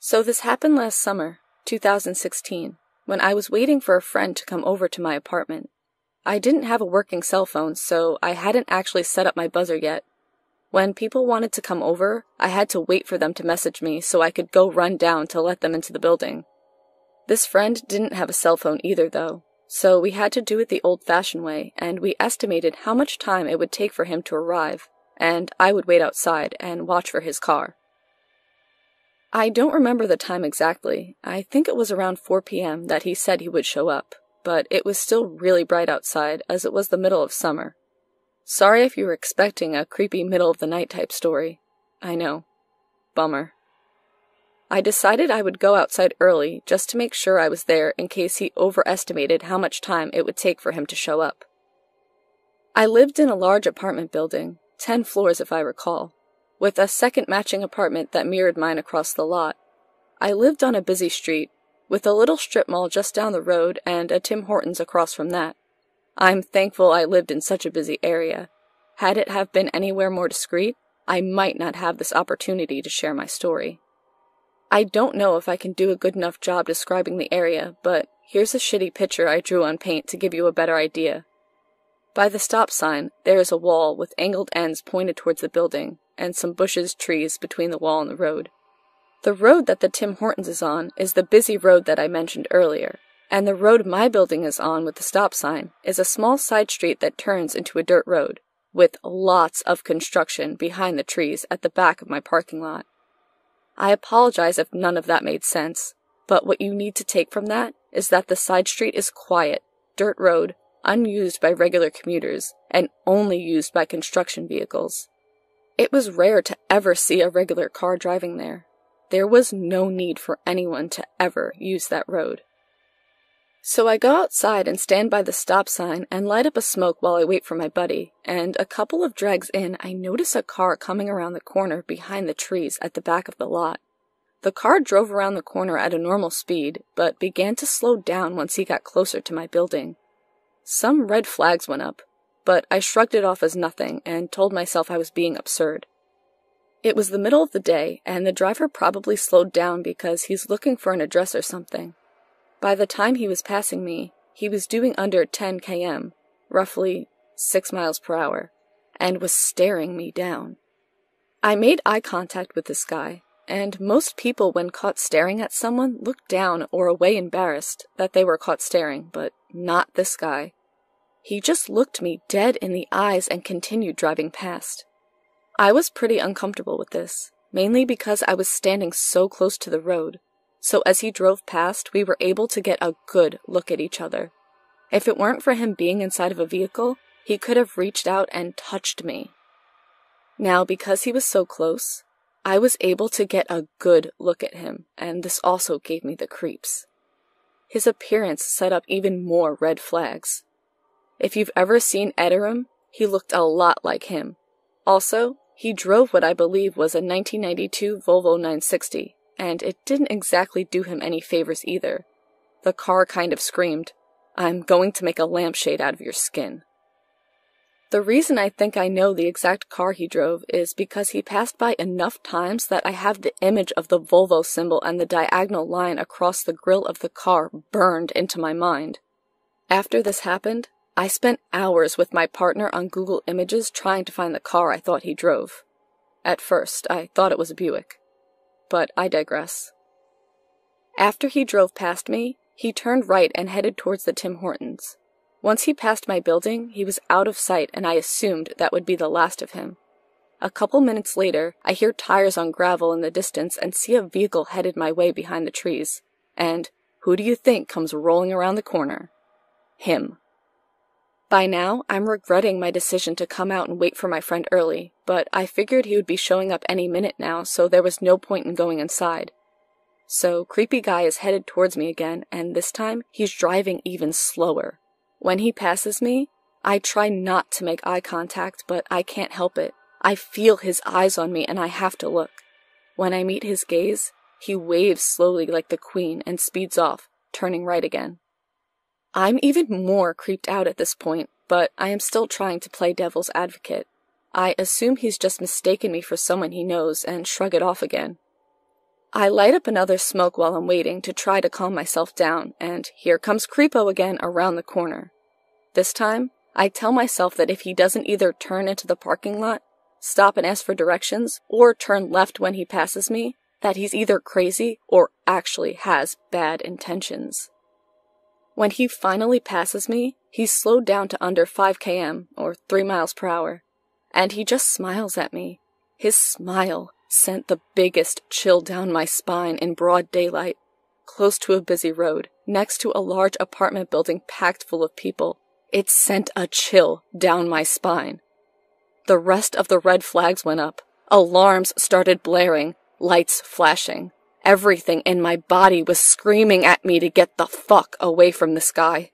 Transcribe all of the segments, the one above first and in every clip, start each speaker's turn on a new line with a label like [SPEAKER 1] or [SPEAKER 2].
[SPEAKER 1] So this happened last summer, 2016, when I was waiting for a friend to come over to my apartment. I didn't have a working cell phone, so I hadn't actually set up my buzzer yet. When people wanted to come over, I had to wait for them to message me so I could go run down to let them into the building. This friend didn't have a cell phone either, though, so we had to do it the old-fashioned way, and we estimated how much time it would take for him to arrive, and I would wait outside and watch for his car. I don't remember the time exactly. I think it was around 4 p.m. that he said he would show up, but it was still really bright outside as it was the middle of summer. Sorry if you were expecting a creepy middle-of-the-night type story. I know. Bummer. I decided I would go outside early just to make sure I was there in case he overestimated how much time it would take for him to show up. I lived in a large apartment building, 10 floors if I recall, with a second matching apartment that mirrored mine across the lot. I lived on a busy street, with a little strip mall just down the road and a Tim Hortons across from that. I'm thankful I lived in such a busy area. Had it have been anywhere more discreet, I might not have this opportunity to share my story. I don't know if I can do a good enough job describing the area, but here's a shitty picture I drew on paint to give you a better idea. By the stop sign, there is a wall with angled ends pointed towards the building, and some bushes, trees between the wall and the road. The road that the Tim Hortons is on is the busy road that I mentioned earlier, and the road my building is on with the stop sign is a small side street that turns into a dirt road, with lots of construction behind the trees at the back of my parking lot. I apologize if none of that made sense, but what you need to take from that is that the side street is quiet, dirt road, unused by regular commuters, and only used by construction vehicles. It was rare to ever see a regular car driving there. There was no need for anyone to ever use that road. So I go outside and stand by the stop sign and light up a smoke while I wait for my buddy, and a couple of drags in, I notice a car coming around the corner behind the trees at the back of the lot. The car drove around the corner at a normal speed, but began to slow down once he got closer to my building. Some red flags went up, but I shrugged it off as nothing and told myself I was being absurd. It was the middle of the day, and the driver probably slowed down because he's looking for an address or something. By the time he was passing me, he was doing under 10 km, roughly 6 miles per hour, and was staring me down. I made eye contact with this guy, and most people when caught staring at someone look down or away embarrassed that they were caught staring, but not this guy. He just looked me dead in the eyes and continued driving past. I was pretty uncomfortable with this, mainly because I was standing so close to the road, so as he drove past, we were able to get a good look at each other. If it weren't for him being inside of a vehicle, he could have reached out and touched me. Now, because he was so close, I was able to get a good look at him, and this also gave me the creeps. His appearance set up even more red flags. If you've ever seen Ederum, he looked a lot like him. Also, he drove what I believe was a 1992 Volvo 960, and it didn't exactly do him any favors either. The car kind of screamed, "I'm going to make a lampshade out of your skin." The reason I think I know the exact car he drove is because he passed by enough times that I have the image of the Volvo symbol and the diagonal line across the grille of the car burned into my mind. After this happened, I spent hours with my partner on Google Images trying to find the car I thought he drove. At first, I thought it was a Buick. But I digress. After he drove past me, he turned right and headed towards the Tim Hortons. Once he passed my building, he was out of sight and I assumed that would be the last of him. A couple minutes later, I hear tires on gravel in the distance and see a vehicle headed my way behind the trees. And who do you think comes rolling around the corner? Him. By now, I'm regretting my decision to come out and wait for my friend early, but I figured he would be showing up any minute now, so there was no point in going inside. So, creepy guy is headed towards me again, and this time, he's driving even slower. When he passes me, I try not to make eye contact, but I can't help it. I feel his eyes on me and I have to look. When I meet his gaze, he waves slowly like the Queen and speeds off, turning right again. I'm even more creeped out at this point, but I am still trying to play devil's advocate. I assume he's just mistaken me for someone he knows and shrug it off again. I light up another smoke while I'm waiting to try to calm myself down, and here comes Creepo again around the corner. This time, I tell myself that if he doesn't either turn into the parking lot, stop and ask for directions, or turn left when he passes me, that he's either crazy or actually has bad intentions. When he finally passes me, he's slowed down to under 5 km, or 3 miles per hour, and he just smiles at me. His smile sent the biggest chill down my spine in broad daylight, close to a busy road, next to a large apartment building packed full of people. It sent a chill down my spine. The rest of the red flags went up. Alarms started blaring, lights flashing. Everything in my body was screaming at me to get the fuck away from this guy.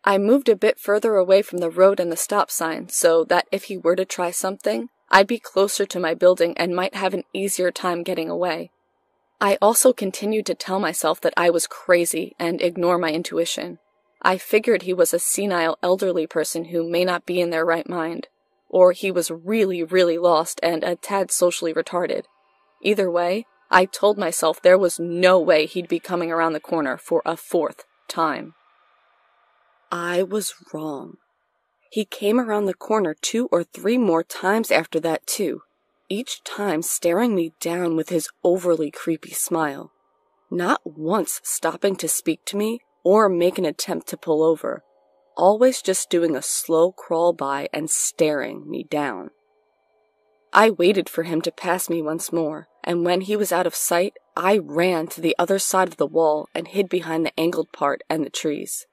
[SPEAKER 1] I moved a bit further away from the road and the stop sign so that if he were to try something, I'd be closer to my building and might have an easier time getting away. I also continued to tell myself that I was crazy and ignore my intuition. I figured he was a senile elderly person who may not be in their right mind, or he was really, really lost and a tad socially retarded. Either way, I told myself there was no way he'd be coming around the corner for a 4th time. I was wrong. He came around the corner 2 or 3 more times after that too, each time staring me down with his overly creepy smile. Not once stopping to speak to me or make an attempt to pull over, always just doing a slow crawl by and staring me down. I waited for him to pass me once more, and when he was out of sight, I ran to the other side of the wall and hid behind the angled part and the trees.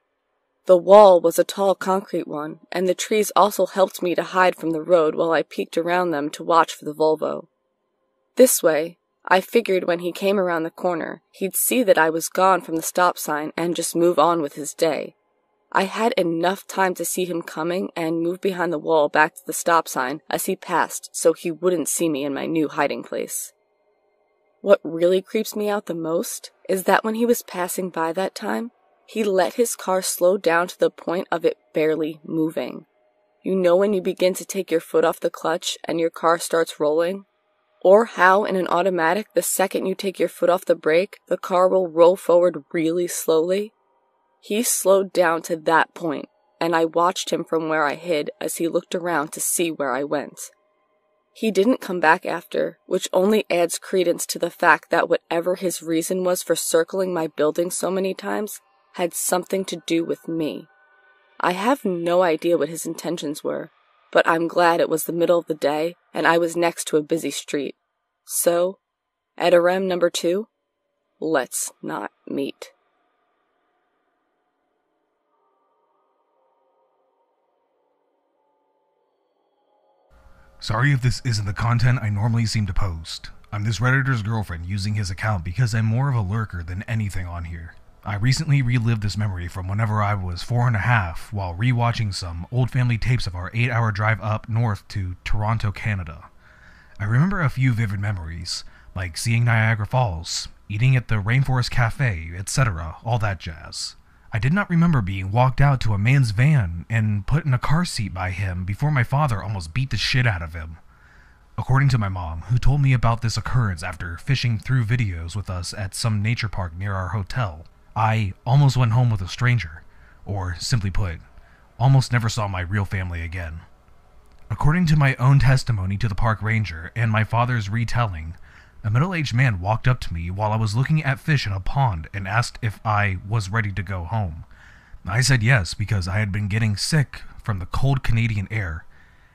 [SPEAKER 1] The wall was a tall concrete one, and the trees also helped me to hide from the road while I peeked around them to watch for the Volvo. This way, I figured when he came around the corner, he'd see that I was gone from the stop sign and just move on with his day. I had enough time to see him coming and move behind the wall back to the stop sign as he passed so he wouldn't see me in my new hiding place. What really creeps me out the most is that when he was passing by that time, he let his car slow down to the point of it barely moving. You know when you begin to take your foot off the clutch and your car starts rolling? Or how in an automatic, the second you take your foot off the brake, the car will roll forward really slowly? He slowed down to that point, and I watched him from where I hid as he looked around to see where I went. He didn't come back after, which only adds credence to the fact that whatever his reason was for circling my building so many times had something to do with me. I have no idea what his intentions were, but I'm glad it was the middle of the day and I was next to a busy street. So, Edarem number 2, let's not meet.
[SPEAKER 2] Sorry if this isn't the content I normally seem to post. I'm this Redditor's girlfriend using his account because I'm more of a lurker than anything on here. I recently relived this memory from whenever I was 4.5 while rewatching some old family tapes of our 8-hour drive up north to Toronto, Canada. I remember a few vivid memories, like seeing Niagara Falls, eating at the Rainforest Cafe, etc., all that jazz. I did not remember being walked out to a man's van and put in a car seat by him before my father almost beat the shit out of him. According to my mom, who told me about this occurrence after fishing through videos with us at some nature park near our hotel, I almost went home with a stranger, or simply put, almost never saw my real family again. According to my own testimony to the park ranger and my father's retelling, a middle-aged man walked up to me while I was looking at fish in a pond and asked if I was ready to go home. I said yes because I had been getting sick from the cold Canadian air.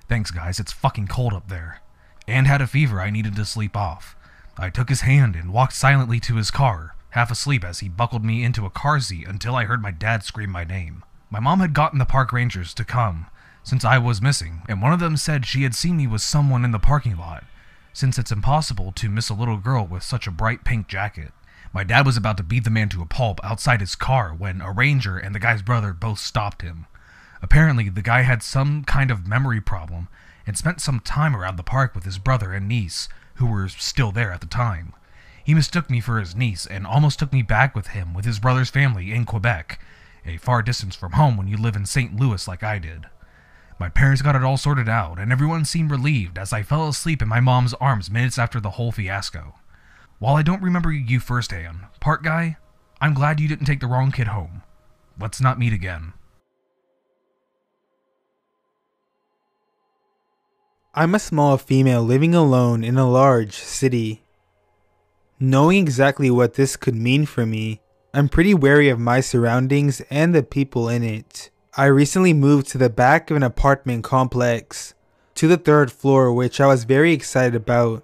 [SPEAKER 2] Thanks guys, it's fucking cold up there. And had a fever I needed to sleep off. I took his hand and walked silently to his car, half asleep as he buckled me into a car seat until I heard my dad scream my name. My mom had gotten the park rangers to come, since I was missing, and one of them said she had seen me with someone in the parking lot, since it's impossible to miss a little girl with such a bright pink jacket. My dad was about to beat the man to a pulp outside his car when a ranger and the guy's brother both stopped him. Apparently, the guy had some kind of memory problem and spent some time around the park with his brother and niece, who were still there at the time. He mistook me for his niece and almost took me back with him with his brother's family in Quebec, a far distance from home when you live in St. Louis like I did. My parents got it all sorted out, and everyone seemed relieved as I fell asleep in my mom's arms minutes after the whole fiasco. While I don't remember you firsthand, part guy, I'm glad you didn't take the wrong kid home. Let's not meet again.
[SPEAKER 3] I'm a small female living alone in a large city. Knowing exactly what this could mean for me, I'm pretty wary of my surroundings and the people in it. I recently moved to the back of an apartment complex, to the 3rd floor, which I was very excited about,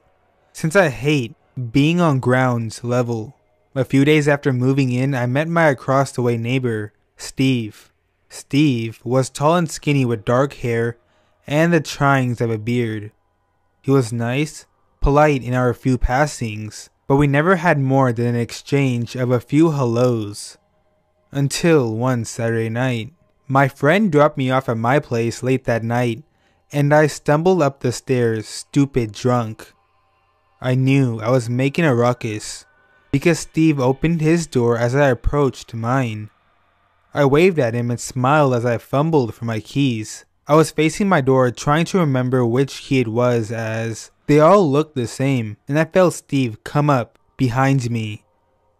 [SPEAKER 3] since I hate being on ground level. A few days after moving in, I met my across the way neighbor, Steve. Steve was tall and skinny with dark hair and the tryings of a beard. He was nice, polite in our few passings, but we never had more than an exchange of a few hellos. Until one Saturday night. My friend dropped me off at my place late that night, and I stumbled up the stairs stupid drunk. I knew I was making a ruckus, because Steve opened his door as I approached mine. I waved at him and smiled as I fumbled for my keys. I was facing my door trying to remember which key it was, as they all looked the same, and I felt Steve come up behind me.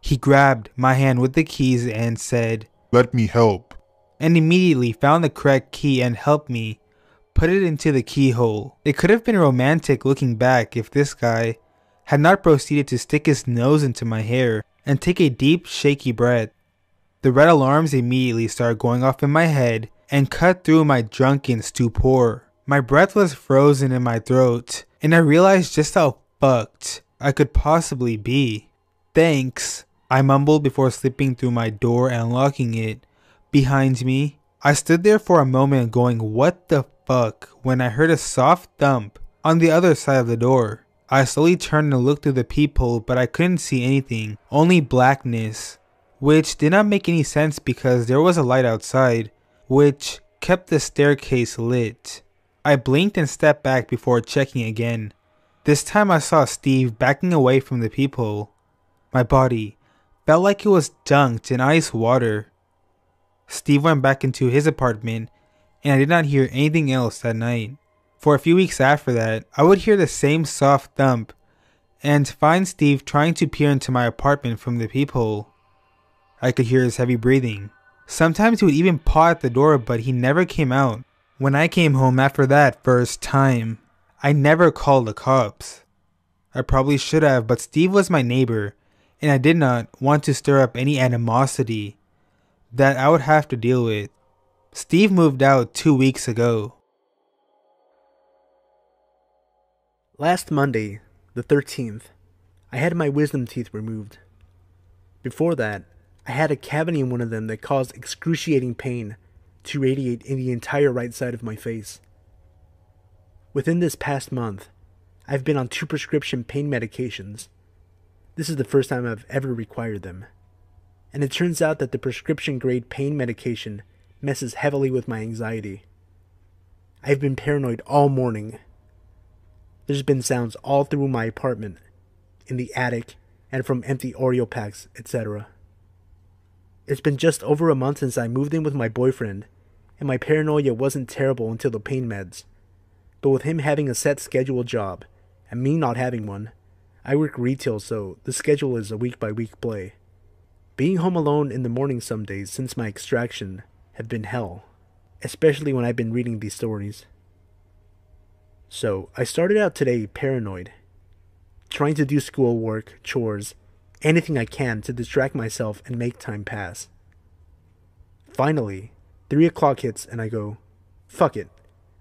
[SPEAKER 3] He grabbed my hand with the keys and said,
[SPEAKER 4] "Let me help,"
[SPEAKER 3] and immediately found the correct key and helped me put it into the keyhole. It could have been romantic looking back if this guy had not proceeded to stick his nose into my hair and take a deep, shaky breath. The red alarms immediately started going off in my head and cut through my drunken stupor. My breath was frozen in my throat, and I realized just how fucked I could possibly be. "Thanks," I mumbled before slipping through my door and locking it behind me. I stood there for a moment going, what the fuck, when I heard a soft thump on the other side of the door. I slowly turned and looked through the peephole, but I couldn't see anything, only blackness, which did not make any sense because there was a light outside, which kept the staircase lit. I blinked and stepped back before checking again. This time I saw Steve backing away from the peephole. My body felt like it was dunked in ice water. Steve went back into his apartment, and I did not hear anything else that night. For a few weeks after that, I would hear the same soft thump, and find Steve trying to peer into my apartment from the peephole. I could hear his heavy breathing. Sometimes he would even paw at the door, but he never came out. When I came home after that first time, I never called the cops. I probably should have, but Steve was my neighbor, and I did not want to stir up any animosity that I would have to deal with. Steve moved out 2 weeks ago.
[SPEAKER 5] Last Monday, the 13th, I had my wisdom teeth removed. Before that, I had a cavity in one of them that caused excruciating pain to radiate in the entire right side of my face. Within this past month, I've been on 2 prescription pain medications. This is the first time I've ever required them. And it turns out that the prescription grade pain medication messes heavily with my anxiety. I've been paranoid all morning. There's been sounds all through my apartment, in the attic, and from empty Oreo packs, etc. It's been just over a month since I moved in with my boyfriend, and my paranoia wasn't terrible until the pain meds. But with him having a set schedule job, and me not having one, I work retail, so the schedule is a week-by-week play. Being home alone in the morning some days since my extraction have been hell, especially when I've been reading these stories. So, I started out today paranoid, trying to do schoolwork, chores, anything I can to distract myself and make time pass. Finally, 3 o'clock hits and I go, fuck it,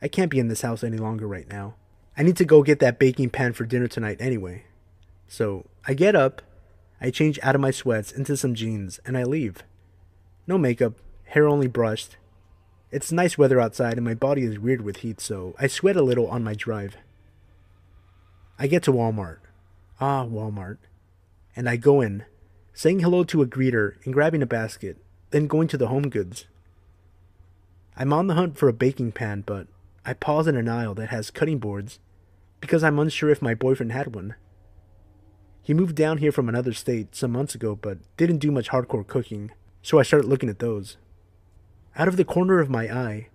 [SPEAKER 5] I can't be in this house any longer right now. I need to go get that baking pan for dinner tonight anyway. So, I get up, I change out of my sweats into some jeans, and I leave. No makeup, hair only brushed. It's nice weather outside and my body is weird with heat, so I sweat a little on my drive. I get to Walmart. Walmart. And I go in, saying hello to a greeter and grabbing a basket, then going to the home goods. I'm on the hunt for a baking pan, but I pause in an aisle that has cutting boards because I'm unsure if my boyfriend had one. He moved down here from another state some months ago, but didn't do much hardcore cooking, so I started looking at those. Out of the corner of my eye,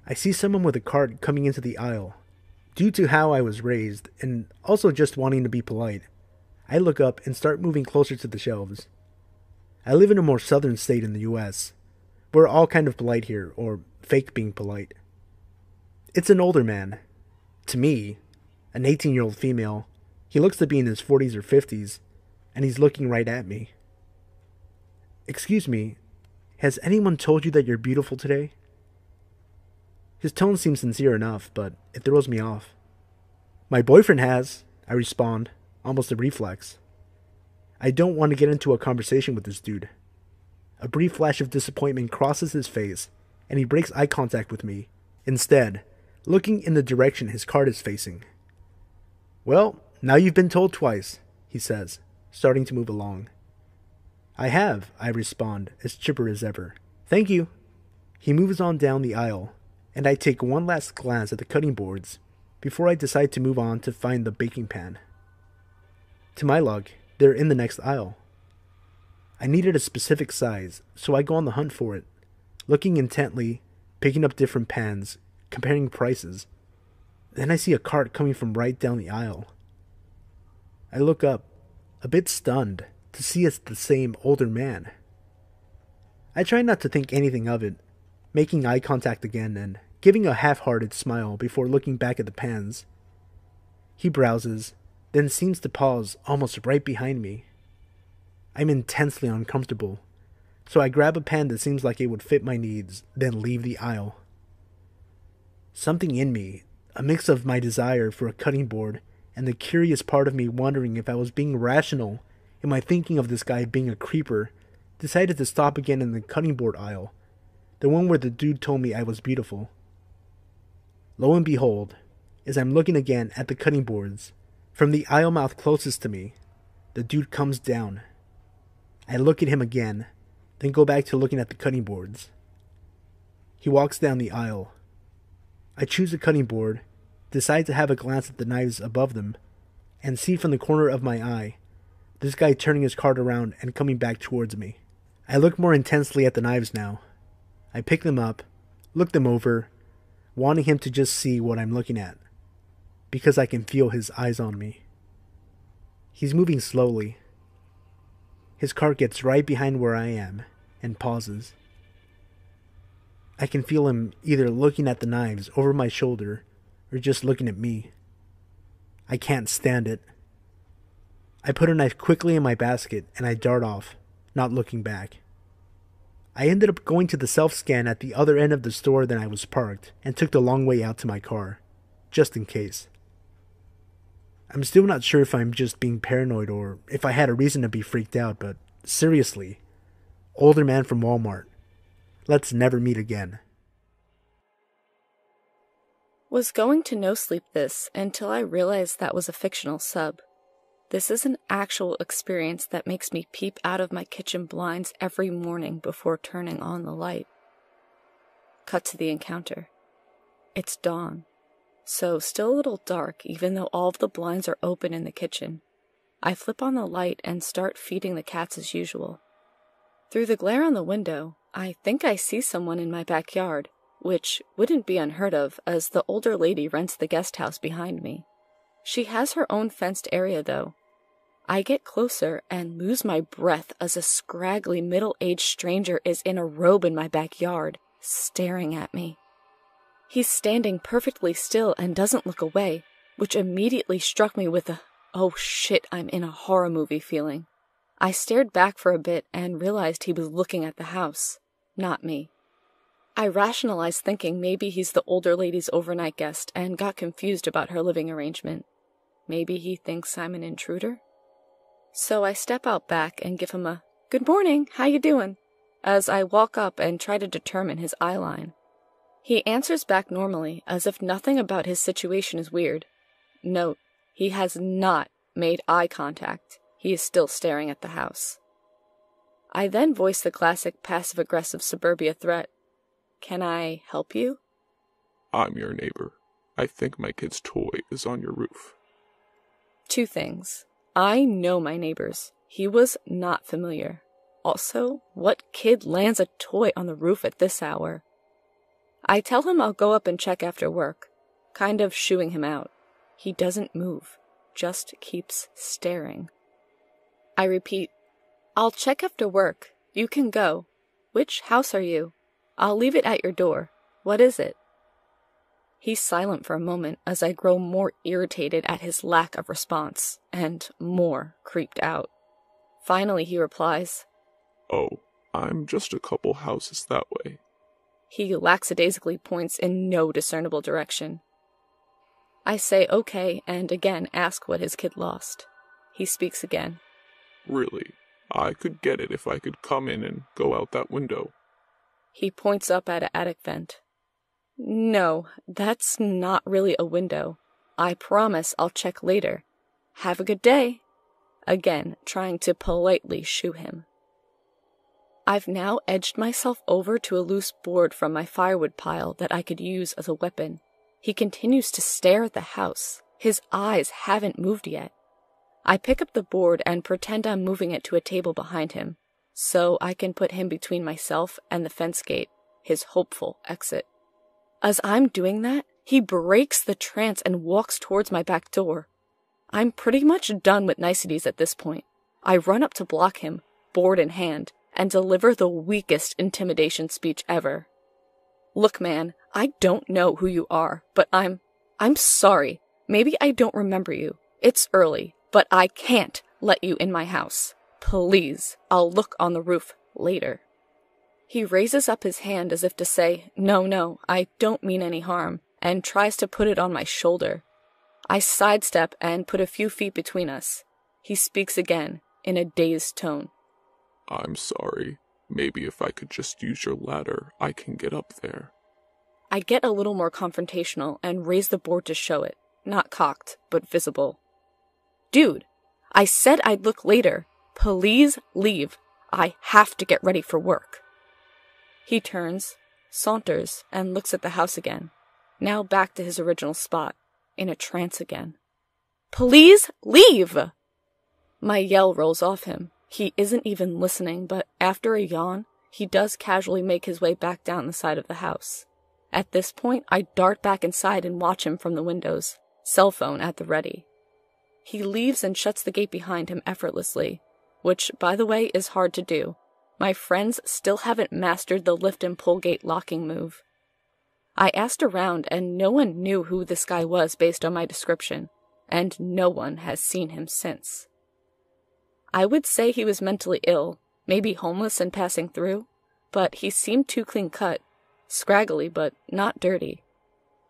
[SPEAKER 5] I see someone with a cart coming into the aisle. Due to how I was raised, and also just wanting to be polite, I look up and start moving closer to the shelves. I live in a more southern state in the US. We're all kind of polite here, or fake being polite. It's an older man. To me, an 18-year-old female. He looks to be in his 40s or 50s, and he's looking right at me. Excuse me, has anyone told you that you're beautiful today? His tone seems sincere enough, but it throws me off. My boyfriend has, I respond, almost a reflex. I don't want to get into a conversation with this dude. A brief flash of disappointment crosses his face, and he breaks eye contact with me, instead, looking in the direction his cart is facing. Well, now you've been told twice, he says, starting to move along. I have, I respond, as chipper as ever. Thank you. He moves on down the aisle, and I take one last glance at the cutting boards before I decide to move on to find the baking pan. To my luck, they're in the next aisle. I needed a specific size, so I go on the hunt for it, looking intently, picking up different pans, comparing prices. Then I see a cart coming from right down the aisle. I look up, a bit stunned, to see it's the same older man. I try not to think anything of it, making eye contact again and giving a half-hearted smile before looking back at the pans. He browses, then seems to pause almost right behind me. I'm intensely uncomfortable, so I grab a pan that seems like it would fit my needs, then leave the aisle. Something in me, a mix of my desire for a cutting board and the curious part of me wondering if I was being rational in my thinking of this guy being a creeper, decided to stop again in the cutting board aisle, the one where the dude told me I was beautiful. Lo and behold, as I'm looking again at the cutting boards, from the aisle mouth closest to me, the dude comes down. I look at him again, then go back to looking at the cutting boards. He walks down the aisle. I choose a cutting board, decide to have a glance at the knives above them, and see from the corner of my eye this guy turning his cart around and coming back towards me. I look more intensely at the knives now. I pick them up, look them over, wanting him to just see what I'm looking at, because I can feel his eyes on me. He's moving slowly. His cart gets right behind where I am and pauses. I can feel him either looking at the knives over my shoulder or just looking at me. I can't stand it. I put a knife quickly in my basket and I dart off, not looking back. I ended up going to the self-scan at the other end of the store than I was parked and took the long way out to my car, just in case. I'm still not sure if I'm just being paranoid or if I had a reason to be freaked out, but seriously, older man from Walmart. Let's never meet again.
[SPEAKER 1] Was going to no sleep this until I realized that was a fictional sub. This is an actual experience that makes me peep out of my kitchen blinds every morning before turning on the light. Cut to the encounter. It's dawn, so still a little dark even though all of the blinds are open in the kitchen. I flip on the light and start feeding the cats as usual. Through the glare on the window, I think I see someone in my backyard, which wouldn't be unheard of as the older lady rents the guest house behind me. She has her own fenced area though. I get closer and lose my breath as a scraggly middle-aged stranger is in a robe in my backyard, staring at me. He's standing perfectly still and doesn't look away, which immediately struck me with a, oh shit, I'm in a horror movie feeling. I stared back for a bit and realized he was looking at the house, not me. I rationalized thinking maybe he's the older lady's overnight guest and got confused about her living arrangement. Maybe he thinks I'm an intruder? So I step out back and give him a, "Good morning, how you doing?" as I walk up and try to determine his eye line. He answers back normally, as if nothing about his situation is weird. Note, he has not made eye contact. He is still staring at the house. I then voice the classic passive-aggressive suburbia threat. "Can I help you?"
[SPEAKER 4] I'm your neighbor. I think my kid's toy is on your roof.
[SPEAKER 1] Two things. I know my neighbors. He was not familiar. Also, what kid lands a toy on the roof at this hour? I tell him I'll go up and check after work, kind of shooing him out. He doesn't move, just keeps staring. I repeat, "I'll check after work. You can go. Which house are you? I'll leave it at your door. What is it?" He's silent for a moment as I grow more irritated at his lack of response and more creeped out. Finally, he replies,
[SPEAKER 4] "Oh, I'm just a couple houses that way."
[SPEAKER 1] He lackadaisically points in no discernible direction. I say okay and again ask what his kid lost. He speaks again.
[SPEAKER 4] "Really, I could get it if I could come in and go out that window."
[SPEAKER 1] He points up at an attic vent. "No, that's not really a window. I promise I'll check later. Have a good day." Again, trying to politely shoo him. I've now edged myself over to a loose board from my firewood pile that I could use as a weapon. He continues to stare at the house. His eyes haven't moved yet. I pick up the board and pretend I'm moving it to a table behind him, so I can put him between myself and the fence gate, his hopeful exit. As I'm doing that, he breaks the trance and walks towards my back door. I'm pretty much done with niceties at this point. I run up to block him, board in hand, and deliver the weakest intimidation speech ever. "Look, man, I don't know who you are, but I'm sorry. Maybe I don't remember you. It's early, but I can't let you in my house. Please, I'll look on the roof later." He raises up his hand as if to say, No, I don't mean any harm, and tries to put it on my shoulder. I sidestep and put a few feet between us. He speaks again, in a dazed tone.
[SPEAKER 4] "I'm sorry. Maybe if I could just use your ladder, I can get up there."
[SPEAKER 1] I get a little more confrontational and raise the board to show it, not cocked, but visible. "Dude, I said I'd look later. Please leave. I have to get ready for work." He turns, saunters, and looks at the house again, now back to his original spot, in a trance again. "Please leave!" My yell rolls off him. He isn't even listening, but after a yawn, he does casually make his way back down the side of the house. At this point, I dart back inside and watch him from the windows, cell phone at the ready. He leaves and shuts the gate behind him effortlessly, which, by the way, is hard to do. My friends still haven't mastered the lift and pull gate locking move. I asked around, and no one knew who this guy was based on my description, and no one has seen him since. I would say he was mentally ill, maybe homeless and passing through, but he seemed too clean-cut, scraggly but not dirty.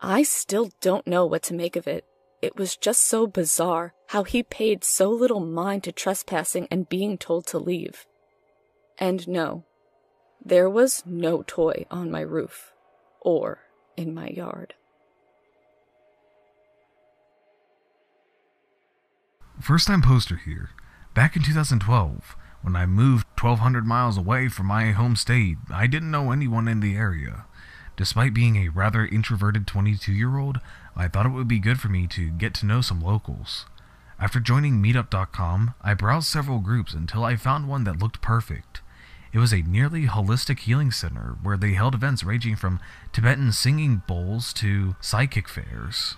[SPEAKER 1] I still don't know what to make of it. It was just so bizarre how he paid so little mind to trespassing and being told to leave. And no, there was no toy on my roof or in my yard.
[SPEAKER 2] First time poster here. Back in 2012, when I moved 1,200 miles away from my home state, I didn't know anyone in the area. Despite being a rather introverted 22-year-old, I thought it would be good for me to get to know some locals. After joining Meetup.com, I browsed several groups until I found one that looked perfect. It was a nearly holistic healing center where they held events ranging from Tibetan singing bowls to psychic fairs.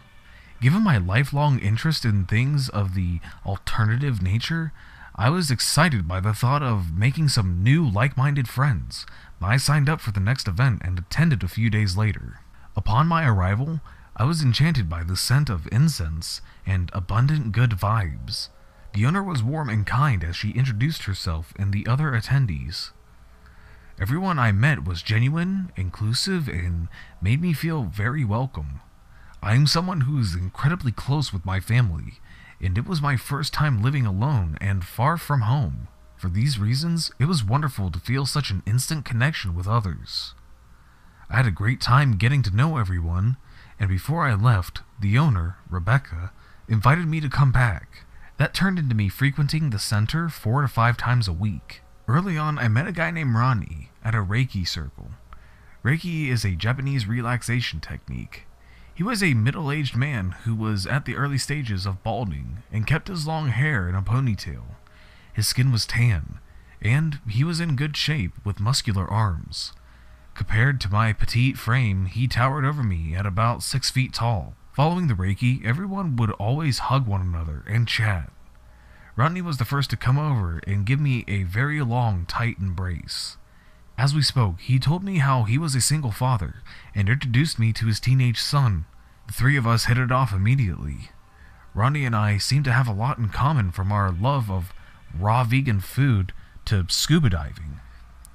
[SPEAKER 2] Given my lifelong interest in things of the alternative nature, I was excited by the thought of making some new like-minded friends. I signed up for the next event and attended a few days later. Upon my arrival, I was enchanted by the scent of incense and abundant good vibes. The owner was warm and kind as she introduced herself and the other attendees. Everyone I met was genuine, inclusive, and made me feel very welcome. I am someone who is incredibly close with my family, and it was my first time living alone and far from home. For these reasons, it was wonderful to feel such an instant connection with others. I had a great time getting to know everyone, and before I left, the owner, Rebecca, invited me to come back. That turned into me frequenting the center 4 to 5 times a week. Early on, I met a guy named Ronnie at a Reiki circle. Reiki is a Japanese relaxation technique. He was a middle-aged man who was at the early stages of balding and kept his long hair in a ponytail. His skin was tan, and he was in good shape with muscular arms. Compared to my petite frame, he towered over me at about 6 feet tall. Following the Reiki, everyone would always hug one another and chat. Rodney was the first to come over and give me a very long, tight embrace. As we spoke, he told me how he was a single father and introduced me to his teenage son. The three of us hit it off immediately. Rodney and I seemed to have a lot in common, from our love of raw vegan food to scuba diving.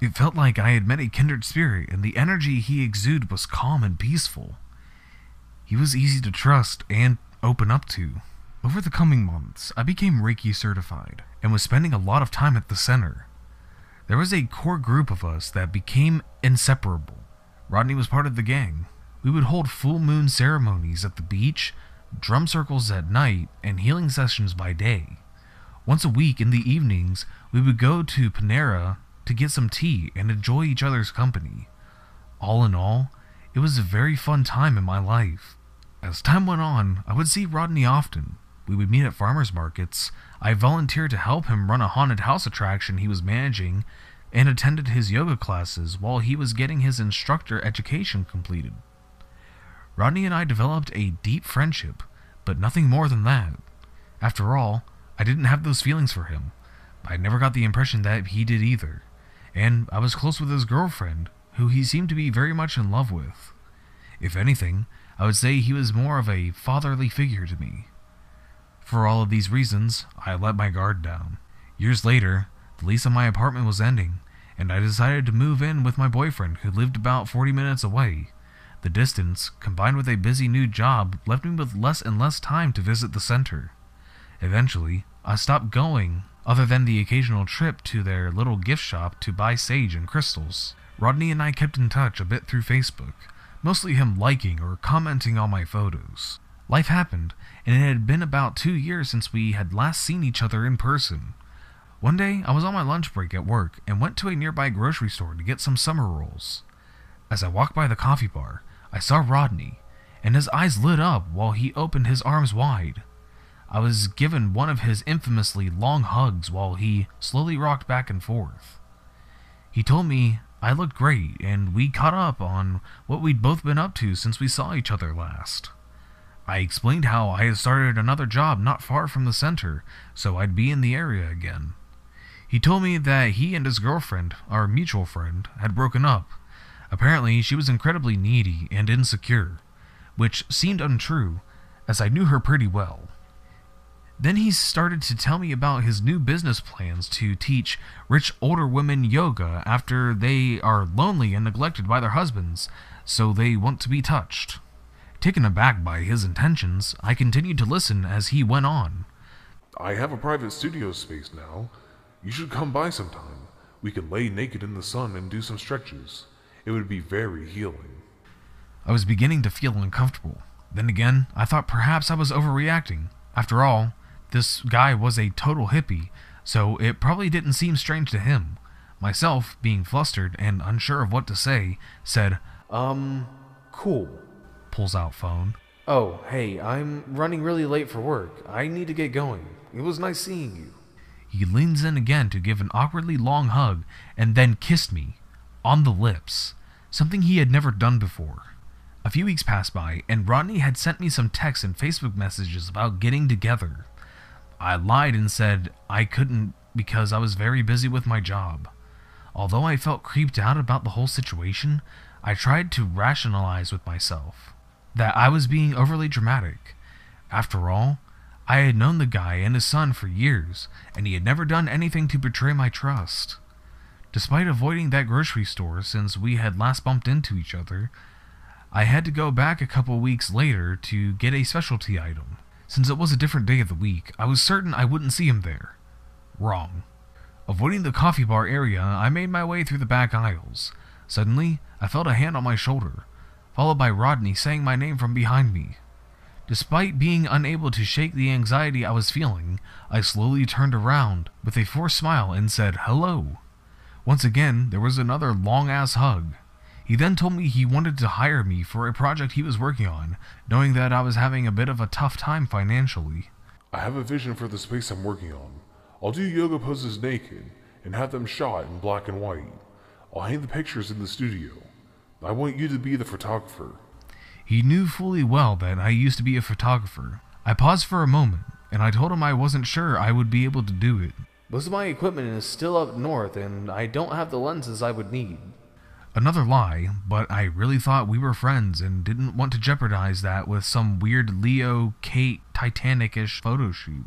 [SPEAKER 2] It felt like I had met a kindred spirit, and the energy he exuded was calm and peaceful. He was easy to trust and open up to. Over the coming months, I became Reiki certified and was spending a lot of time at the center. There was a core group of us that became inseparable. Rodney was part of the gang. We would hold full moon ceremonies at the beach, drum circles at night, and healing sessions by day. Once a week in the evenings, we would go to Panera to get some tea and enjoy each other's company. All in all, it was a very fun time in my life. As time went on, I would see Rodney often. We would meet at farmers markets. I volunteered to help him run a haunted house attraction he was managing and attended his yoga classes while he was getting his instructor education completed. Rodney and I developed a deep friendship, but nothing more than that. After all, I didn't have those feelings for him. I never got the impression that he did either, and I was close with his girlfriend, who he seemed to be very much in love with. If anything, I would say he was more of a fatherly figure to me. For all of these reasons, I let my guard down. Years later, the lease on my apartment was ending, and I decided to move in with my boyfriend, who lived about 40 minutes away. The distance, combined with a busy new job, left me with less and less time to visit the center. Eventually, I stopped going, other than the occasional trip to their little gift shop to buy sage and crystals. Rodney and I kept in touch a bit through Facebook, mostly him liking or commenting on my photos. Life happened, and it had been about 2 years since we had last seen each other in person. One day, I was on my lunch break at work and went to a nearby grocery store to get some summer rolls. As I walked by the coffee bar, I saw Rodney, and his eyes lit up while he opened his arms wide. I was given one of his infamously long hugs while he slowly rocked back and forth. He told me I looked great, and we caught up on what we'd both been up to since we saw each other last. I explained how I had started another job not far from the center, so I'd be in the area again. He told me that he and his girlfriend, our mutual friend, had broken up. Apparently, she was incredibly needy and insecure, which seemed untrue, as I knew her pretty well. Then he started to tell me about his new business plans to teach rich older women yoga after they are lonely and neglected by their husbands, so they want to be touched. Taken aback by his intentions, I continued to listen as he went on.
[SPEAKER 6] I have a private studio space now. You should come by sometime. We could lay naked in the sun and do some stretches. It would be very healing.
[SPEAKER 2] I was beginning to feel uncomfortable. Then again, I thought perhaps I was overreacting. After all, this guy was a total hippie, so it probably didn't seem strange to him. Myself, being flustered and unsure of what to say, said,
[SPEAKER 7] Cool.
[SPEAKER 2] Pulls out phone.
[SPEAKER 7] Oh, hey, I'm running really late for work. I need to get going. It was nice seeing you.
[SPEAKER 2] He leans in again to give an awkwardly long hug and then kissed me. On the lips. Something he had never done before. A few weeks passed by, and Rodney had sent me some texts and Facebook messages about getting together. I lied and said I couldn't because I was very busy with my job. Although I felt creeped out about the whole situation, I tried to rationalize with myself that I was being overly dramatic. After all, I had known the guy and his son for years, and he had never done anything to betray my trust. Despite avoiding that grocery store since we had last bumped into each other, I had to go back a couple weeks later to get a specialty item. Since it was a different day of the week, I was certain I wouldn't see him there. Wrong. Avoiding the coffee bar area, I made my way through the back aisles. Suddenly, I felt a hand on my shoulder, followed by Rodney saying my name from behind me. Despite being unable to shake the anxiety I was feeling, I slowly turned around with a forced smile and said hello. Once again, there was another long-ass hug. He then told me he wanted to hire me for a project he was working on, knowing that I was having a bit of a tough time financially.
[SPEAKER 6] I have a vision for the space I'm working on. I'll do yoga poses naked and have them shot in black and white. I'll hang the pictures in the studio. I want you to be the photographer.
[SPEAKER 2] He knew fully well that I used to be a photographer. I paused for a moment, and I told him I wasn't sure I would be able to do it.
[SPEAKER 7] Most of my equipment is still up north, and I don't have the lenses I would need.
[SPEAKER 2] Another lie, but I really thought we were friends and didn't want to jeopardize that with some weird Leo, Kate, Titanic-ish photo shoot.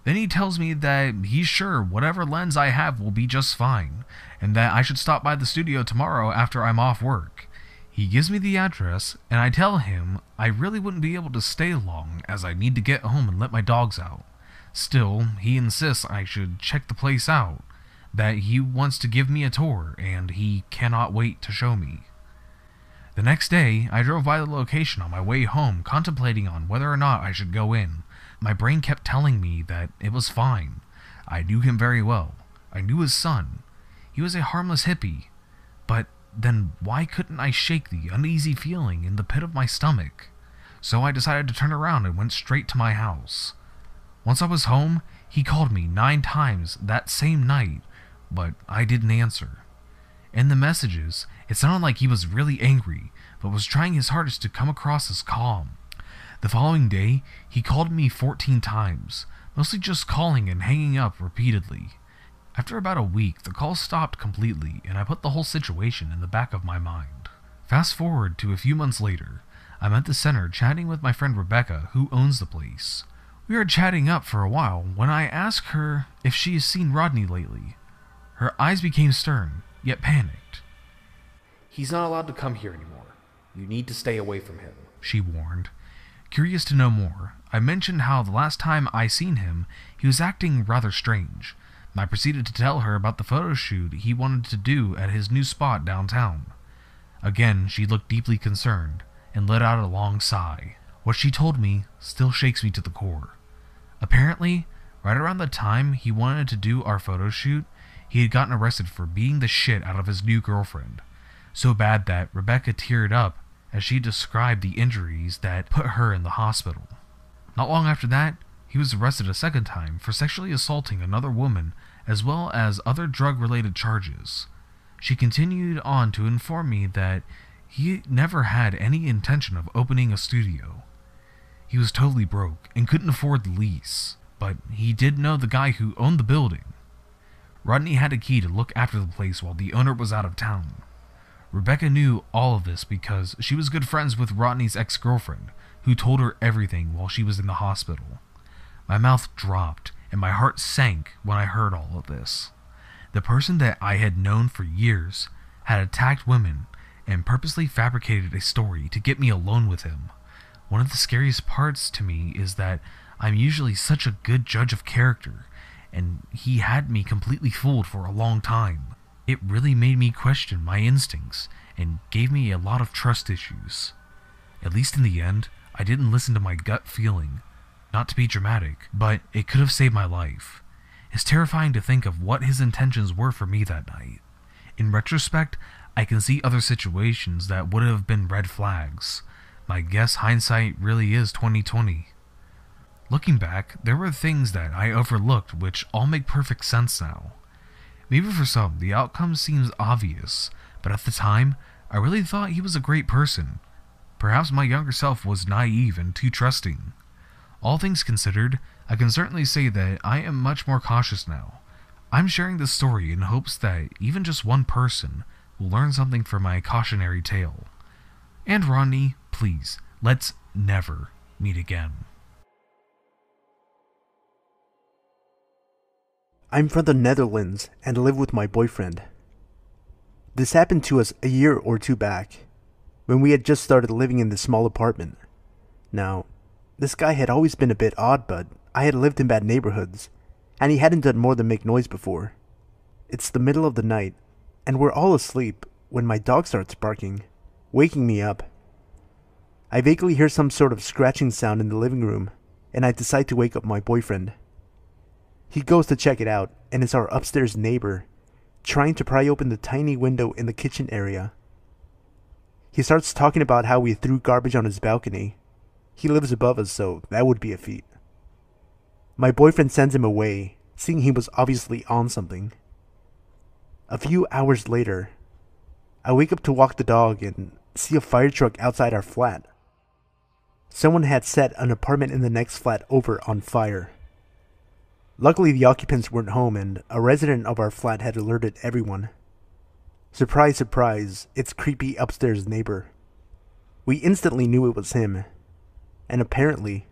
[SPEAKER 2] Then he tells me that he's sure whatever lens I have will be just fine, and that I should stop by the studio tomorrow after I'm off work. He gives me the address, and I tell him I really wouldn't be able to stay long as I need to get home and let my dogs out. Still, he insists I should check the place out, that he wants to give me a tour, and he cannot wait to show me. The next day, I drove by the location on my way home, contemplating on whether or not I should go in. My brain kept telling me that it was fine. I knew him very well. I knew his son. He was a harmless hippie. But then why couldn't I shake the uneasy feeling in the pit of my stomach? So I decided to turn around and went straight to my house. Once I was home, he called me 9 times that same night, but I didn't answer. In the messages, it sounded like he was really angry, but was trying his hardest to come across as calm. The following day, he called me 14 times, mostly just calling and hanging up repeatedly. After about a week, the call stopped completely, and I put the whole situation in the back of my mind. Fast forward to a few months later, I'm at the center chatting with my friend Rebecca, who owns the place. We were chatting up for a while when I asked her if she has seen Rodney lately. Her eyes became stern, yet panicked.
[SPEAKER 7] He's not allowed to come here anymore. You need to stay away from him,
[SPEAKER 2] she warned. Curious to know more, I mentioned how the last time I seen him, he was acting rather strange. I proceeded to tell her about the photo shoot he wanted to do at his new spot downtown. Again, she looked deeply concerned and let out a long sigh. What she told me still shakes me to the core. Apparently, right around the time he wanted to do our photo shoot, he had gotten arrested for beating the shit out of his new girlfriend. So bad that Rebecca teared up as she described the injuries that put her in the hospital. Not long after that, he was arrested a second time for sexually assaulting another woman as well as other drug-related charges. She continued on to inform me that he never had any intention of opening a studio. He was totally broke and couldn't afford the lease, but he did know the guy who owned the building. Rodney had a key to look after the place while the owner was out of town. Rebecca knew all of this because she was good friends with Rodney's ex-girlfriend, who told her everything while she was in the hospital. My mouth dropped and my heart sank when I heard all of this. The person that I had known for years had attacked women and purposely fabricated a story to get me alone with him. One of the scariest parts to me is that I'm usually such a good judge of character, and he had me completely fooled for a long time. It really made me question my instincts and gave me a lot of trust issues. At least in the end, I didn't listen to my gut feeling. Not to be dramatic, but it could have saved my life. It's terrifying to think of what his intentions were for me that night. In retrospect, I can see other situations that would have been red flags. I guess hindsight really is 20/20. Looking back, there were things that I overlooked which all make perfect sense now. Maybe for some, the outcome seems obvious, but at the time, I really thought he was a great person. Perhaps my younger self was naive and too trusting. All things considered, I can certainly say that I am much more cautious now. I'm sharing this story in hopes that even just one person will learn something from my cautionary tale. And Rodney, please, let's never meet again.
[SPEAKER 5] I'm from the Netherlands and live with my boyfriend. This happened to us a year or two back, when we had just started living in this small apartment. Now, this guy had always been a bit odd, but I had lived in bad neighborhoods, and he hadn't done more than make noise before. It's the middle of the night, and we're all asleep when my dog starts barking, waking me up. I vaguely hear some sort of scratching sound in the living room, and I decide to wake up my boyfriend. He goes to check it out, and it's our upstairs neighbor, trying to pry open the tiny window in the kitchen area. He starts talking about how we threw garbage on his balcony. He lives above us, so that would be a feat. My boyfriend sends him away, seeing he was obviously on something. A few hours later, I wake up to walk the dog and see a fire truck outside our flat. Someone had set an apartment in the next flat over on fire. Luckily, the occupants weren't home and a resident of our flat had alerted everyone. Surprise, surprise, it's creepy upstairs neighbor. We instantly knew it was him, and apparently,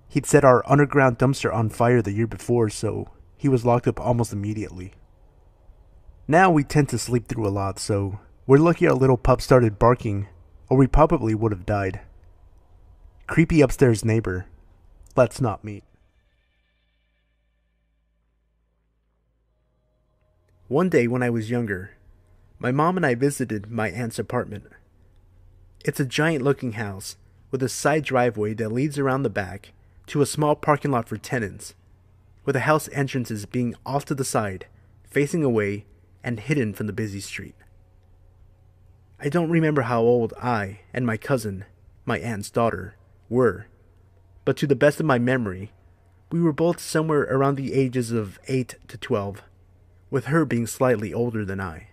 [SPEAKER 5] he'd set our underground dumpster on fire the year before, so he was locked up almost immediately. Now we tend to sleep through a lot, so we're lucky our little pup started barking, or we probably would have died. Creepy upstairs neighbor, let's not meet. One day when I was younger, my mom and I visited my aunt's apartment. It's a giant looking house with a side driveway that leads around the back to a small parking lot for tenants, with the house entrances being off to the side, facing away, and hidden from the busy street. I don't remember how old I and my cousin, my aunt's daughter, were, but to the best of my memory, we were both somewhere around the ages of 8 to 12, with her being slightly older than I.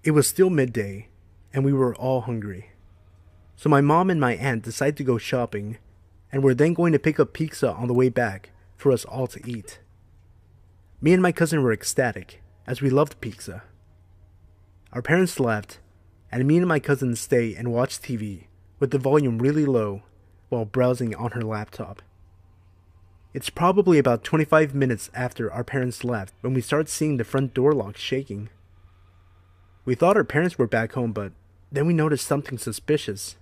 [SPEAKER 5] It was still midday, and we were all hungry. So my mom and my aunt decided to go shopping, and were then going to pick up pizza on the way back for us all to eat. Me and my cousin were ecstatic, as we loved pizza. Our parents left, and me and my cousin stay and watch TV with the volume really low while browsing on her laptop. It's probably about 25 minutes after our parents left when we start seeing the front door lock shaking. We thought our parents were back home, but then we noticed something suspicious.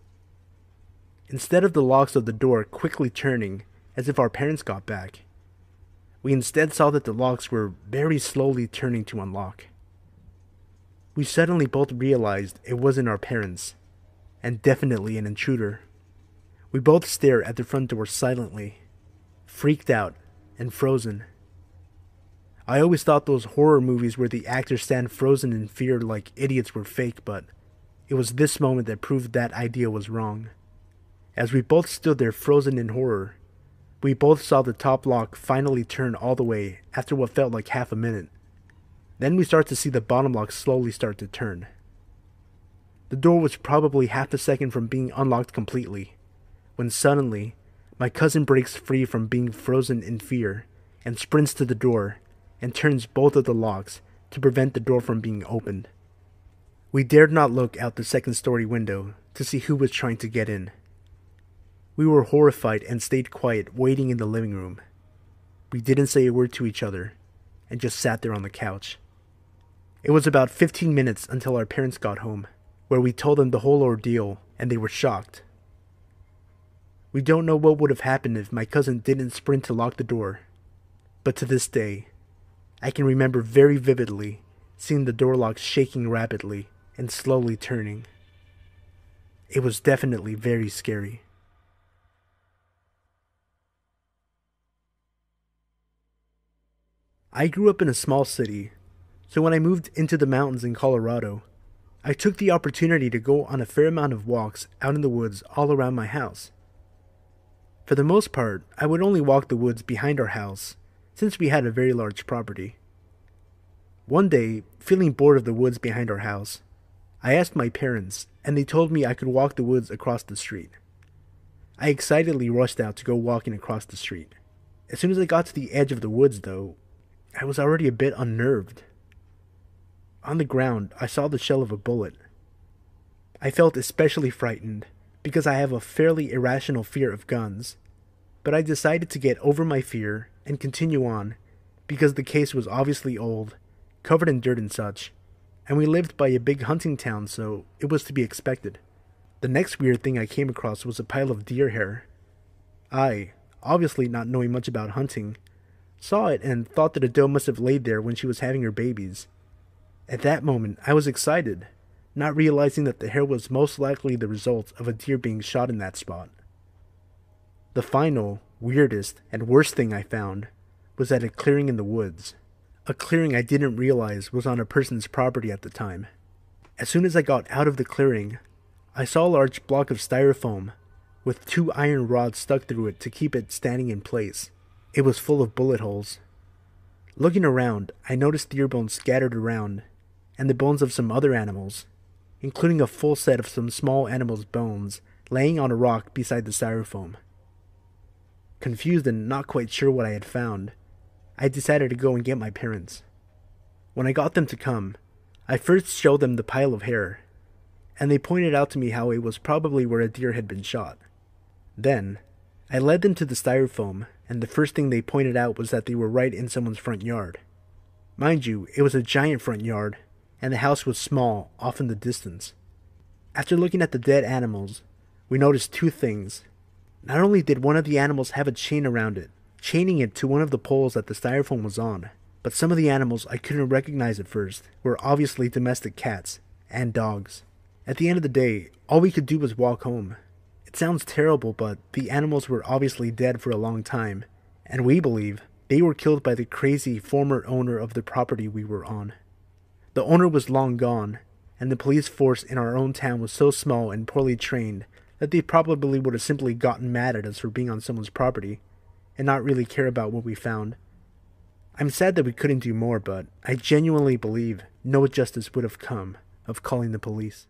[SPEAKER 5] Instead of the locks of the door quickly turning as if our parents got back, we instead saw that the locks were very slowly turning to unlock. We suddenly both realized it wasn't our parents, and definitely an intruder. We both stared at the front door silently, freaked out and frozen. I always thought those horror movies where the actors stand frozen in fear like idiots were fake, but it was this moment that proved that idea was wrong. As we both stood there frozen in horror, we both saw the top lock finally turn all the way after what felt like half a minute. Then we start to see the bottom lock slowly start to turn. The door was probably half a second from being unlocked completely, when suddenly, my cousin breaks free from being frozen in fear and sprints to the door and turns both of the locks to prevent the door from being opened. We dared not look out the second-story window to see who was trying to get in. We were horrified and stayed quiet, waiting in the living room. We didn't say a word to each other and just sat there on the couch. It was about 15 minutes until our parents got home, where we told them the whole ordeal and they were shocked. We don't know what would have happened if my cousin didn't sprint to lock the door, but to this day, I can remember very vividly seeing the door lock shaking rapidly and slowly turning. It was definitely very scary. I grew up in a small city, so when I moved into the mountains in Colorado, I took the opportunity to go on a fair amount of walks out in the woods all around my house. For the most part, I would only walk the woods behind our house, since we had a very large property. One day, feeling bored of the woods behind our house, I asked my parents, and they told me I could walk the woods across the street. I excitedly rushed out to go walking across the street. As soon as I got to the edge of the woods, though, I was already a bit unnerved. On the ground, I saw the shell of a bullet. I felt especially frightened because I have a fairly irrational fear of guns, but I decided to get over my fear and continue on because the case was obviously old, covered in dirt and such, and we lived by a big hunting town, so it was to be expected. The next weird thing I came across was a pile of deer hair. I, obviously not knowing much about hunting, saw it and thought that a doe must have laid there when she was having her babies. At that moment, I was excited, not realizing that the hair was most likely the result of a deer being shot in that spot. The final, weirdest, and worst thing I found was at a clearing in the woods. A clearing I didn't realize was on a person's property at the time. As soon as I got out of the clearing, I saw a large block of styrofoam with 2 iron rods stuck through it to keep it standing in place. It was full of bullet holes. Looking around, I noticed deer bones scattered around, and the bones of some other animals, including a full set of some small animals' bones laying on a rock beside the styrofoam. Confused and not quite sure what I had found, I decided to go and get my parents. When I got them to come, I first showed them the pile of hair, and they pointed out to me how it was probably where a deer had been shot. Then, I led them to the styrofoam, and the first thing they pointed out was that they were right in someone's front yard. Mind you, it was a giant front yard, and the house was small, off in the distance. After looking at the dead animals, we noticed two things. Not only did one of the animals have a chain around it, chaining it to one of the poles that the styrofoam was on, but some of the animals I couldn't recognize at first were obviously domestic cats and dogs. At the end of the day, all we could do was walk home. It sounds terrible, but the animals were obviously dead for a long time, and we believe they were killed by the crazy former owner of the property we were on. The owner was long gone, and the police force in our own town was so small and poorly trained that they probably would have simply gotten mad at us for being on someone's property and not really care about what we found. I'm sad that we couldn't do more, but I genuinely believe no justice would have come of calling the police.